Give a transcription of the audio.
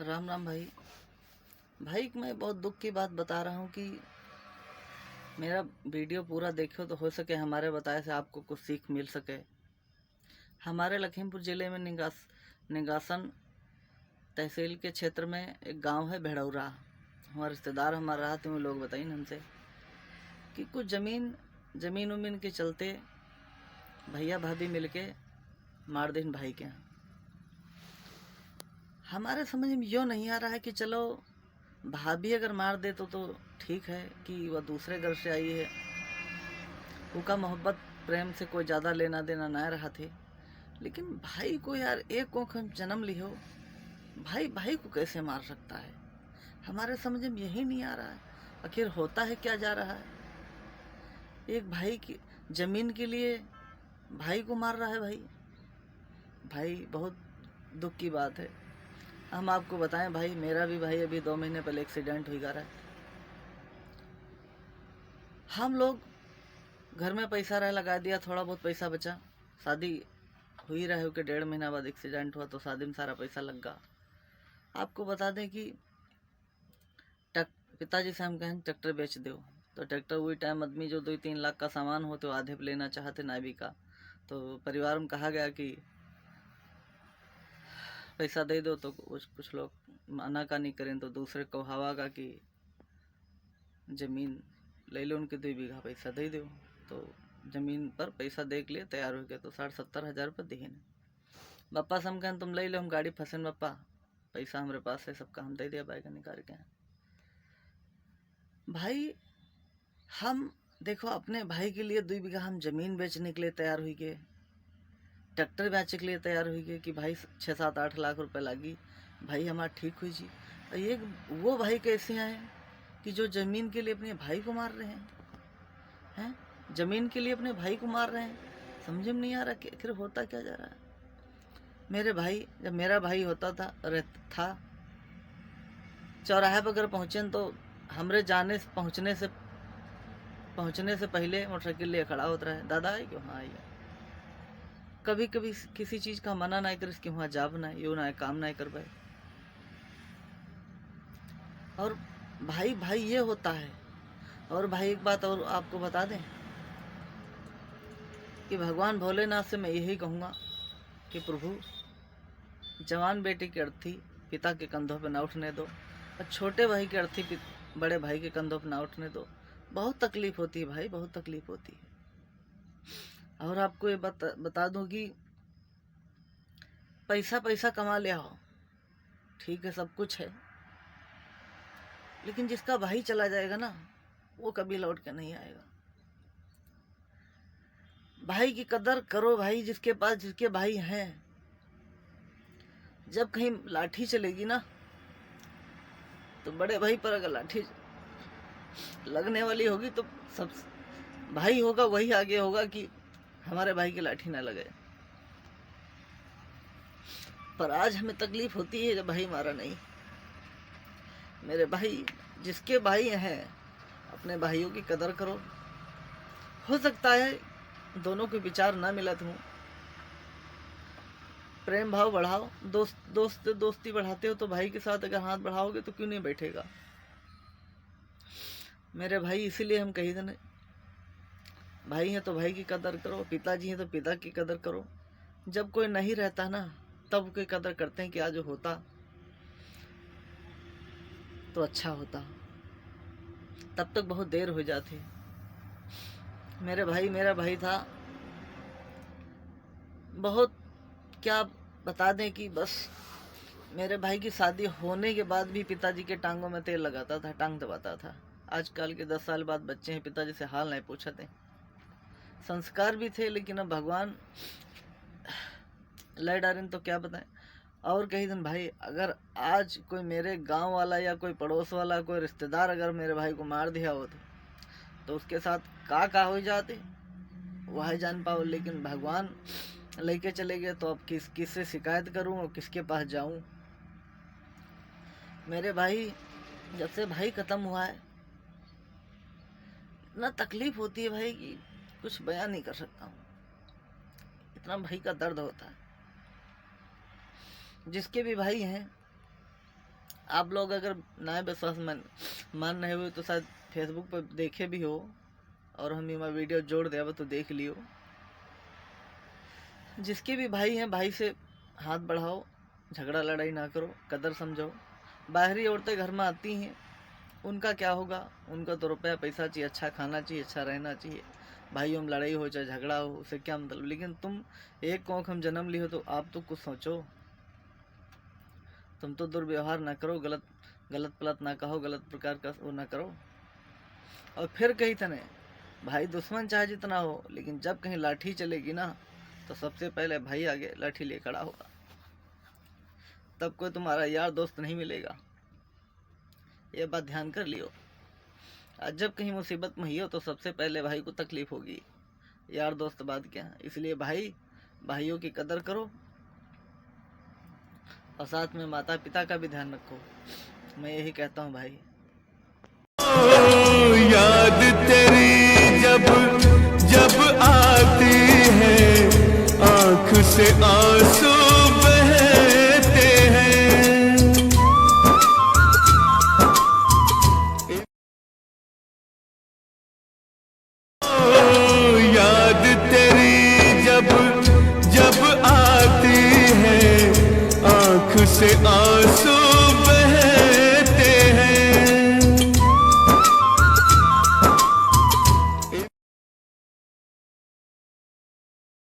राम राम भाई। भाई मैं बहुत दुख की बात बता रहा हूँ कि मेरा वीडियो पूरा देखो तो हो सके हमारे बताए से आपको कुछ सीख मिल सके। हमारे लखीमपुर ज़िले में निगासन तहसील के क्षेत्र में एक गांव है भेड़ौरा। हमारे रिश्तेदार हमारा रहा तो लोग बताइए हमसे कि कुछ ज़मीन उमीन के चलते भैया भाभी मिलके मार दिन भाई के यहाँ। हमारे समझ में यूँ नहीं आ रहा है कि चलो भाभी अगर मार दे तो ठीक है कि वह दूसरे घर से आई है, उनका मोहब्बत प्रेम से कोई ज़्यादा लेना देना ना रहा थे। लेकिन भाई को यार एक कोख हम जन्म लियो, भाई भाई को कैसे मार सकता है? हमारे समझ में यही नहीं आ रहा है। आखिर होता है क्या जा रहा है? एक भाई की ज़मीन के लिए भाई को मार रहा है। भाई बहुत दुख की बात है। हम आपको बताएं भाई, मेरा भी भाई अभी 2 महीने पहले एक्सीडेंट हुई रहा है। हम लोग घर में पैसा रह लगा दिया, थोड़ा बहुत पैसा बचा, शादी हुई रहे कि 1.5 महीना बाद एक्सीडेंट हुआ तो शादी में सारा पैसा लग गया। आपको बता दें कि पिताजी से हम कहें ट्रैक्टर बेच दो, तो ट्रैक्टर वही टाइम आदमी जो 2-3 लाख का सामान हो तो आधे पे लेना चाहते ना भी का, तो परिवार में कहा गया कि पैसा दे दो, तो कुछ लोग मना का नहीं करें तो दूसरे को हवा का कि ज़मीन ले लो, उनके 2 बीघा पैसा दे दो। तो ज़मीन पर पैसा दे के लिए तैयार हो गए, तो 60-70 हज़ार रुपये दिए न। पप्पा से हम कहें तुम ले लो, हम गाड़ी फंसन पप्पा, पैसा हमारे पास है, सबका हम दे दिया बाइक निकाल के। भाई हम देखो अपने भाई के लिए 2 बीघा हम ज़मीन बेचने के लिए तैयार हुई गए, ट्रैक्टर बेचने के लिए तैयार हुई गए कि भाई 6-7-8 लाख रुपए लगी, भाई हमारा ठीक हुई जी। और ये वो भाई कैसे हैं कि जो ज़मीन के लिए अपने भाई को मार रहे हैं? ज़मीन के लिए अपने भाई को मार रहे हैं। समझ में नहीं आ रहा कि आखिर होता क्या जा रहा है। जब मेरा भाई होता था चौराहे पर अगर पहुँचे तो हमरे पहुँचने से पहले मोटरसाइकिल लिए खड़ा होता रहे, दादा आई क्यों? हाँ आई। कभी कभी किसी चीज़ का मना ना कर, कि वहाँ जाब ना यूँ ना काम ना कर पाए। और भाई भाई ये होता है। और भाई एक बात और आपको बता दें कि भगवान भोलेनाथ से मैं यही कहूँगा कि प्रभु जवान बेटी की अर्थी पिता के कंधों पर ना उठने दो, और छोटे भाई की अर्थी बड़े भाई के कंधों पर ना उठने दो। बहुत तकलीफ होती है भाई, बहुत तकलीफ होती है। और आपको ये बता दूं कि पैसा कमा लिया हो, ठीक है, सब कुछ है, लेकिन जिसका भाई चला जाएगा ना, वो कभी लौट के नहीं आएगा। भाई की कदर करो भाई, जिसके भाई हैं। जब कहीं लाठी चलेगी ना, तो बड़े भाई पर अगर लाठी लगने वाली होगी तो सब भाई होगा वही आगे होगा कि हमारे भाई की लाठी ना लगे। पर आज हमें तकलीफ होती है जब भाई मारा नहीं। मेरे भाई जिसके भाई हैं, अपने भाइयों की कदर करो। हो सकता है दोनों के विचार ना मिलत हों, प्रेम भाव बढ़ाओ। दोस्ती बढ़ाते हो तो भाई के साथ अगर हाथ बढ़ाओगे तो क्यों नहीं बैठेगा? मेरे भाई इसीलिए हम कही थे, भाई हैं तो भाई की कदर करो, पिताजी हैं तो पिता की कदर करो। जब कोई नहीं रहता ना, तब कोई कदर करते हैं कि आज होता तो अच्छा होता, तब तक बहुत देर हो जाती। मेरा भाई था बहुत, क्या बता दें कि बस मेरे भाई की शादी होने के बाद भी पिताजी के टांगों में तेल लगाता था, टांग दबाता था। आजकल के 10 साल बाद बच्चे हैं, पिताजी से हाल नहीं पूछते। संस्कार भी थे, लेकिन अब भगवान ले डालें तो क्या बताएं। और कही दिन भाई, अगर आज कोई मेरे गांव वाला या कोई पड़ोस वाला कोई रिश्तेदार अगर मेरे भाई को मार दिया हो तो उसके साथ का हो जाते वह जान पाओ। लेकिन भगवान लेके चले गए तो अब किससे शिकायत करूं और किसके पास जाऊं? मेरे भाई जब से भाई खत्म हुआ है, इतना तकलीफ होती है भाई कि कुछ बयान नहीं कर सकता हूँ। इतना भाई का दर्द होता है। जिसके भी भाई हैं आप लोग अगर नए विश्वास मान रहे हुए तो शायद फेसबुक पर देखे भी हो, और हम यहाँ वीडियो जोड़ देव तो देख लियो। जिसके भी भाई हैं, भाई से हाथ बढ़ाओ, झगड़ा लड़ाई ना करो, कदर समझो। बाहरी औरतें घर में आती हैं, उनका क्या होगा, उनका तो रुपया पैसा चाहिए, अच्छा खाना चाहिए, अच्छा रहना चाहिए। भाइयों में लड़ाई हो चाहे झगड़ा हो, उसे क्या मतलब। लेकिन तुम एक कोख हम जन्म लिए हो तो आप तो कुछ सोचो। तुम तो दुर्व्यवहार ना करो, गलत पलत ना कहो, गलत प्रकार का वो ना करो। और फिर कही तने भाई दुश्मन चाहे जितना हो, लेकिन जब कहीं लाठी चलेगी ना तो सबसे पहले भाई आगे लाठी ले खड़ा होगा, तब कोई तुम्हारा यार दोस्त नहीं मिलेगा। ये बात ध्यान कर लियो। आज जब कहीं मुसीबत में ही हो तो सबसे पहले भाई को तकलीफ होगी, यार दोस्त बात क्या है। इसलिए भाइयों की कदर करो, और साथ में माता पिता का भी ध्यान रखो। मैं यही कहता हूँ भाई। याद तेरी जब जब आती है, आँख से आंसू बहते हैं। याद तेरी जब जब आती है, आँख से आंसू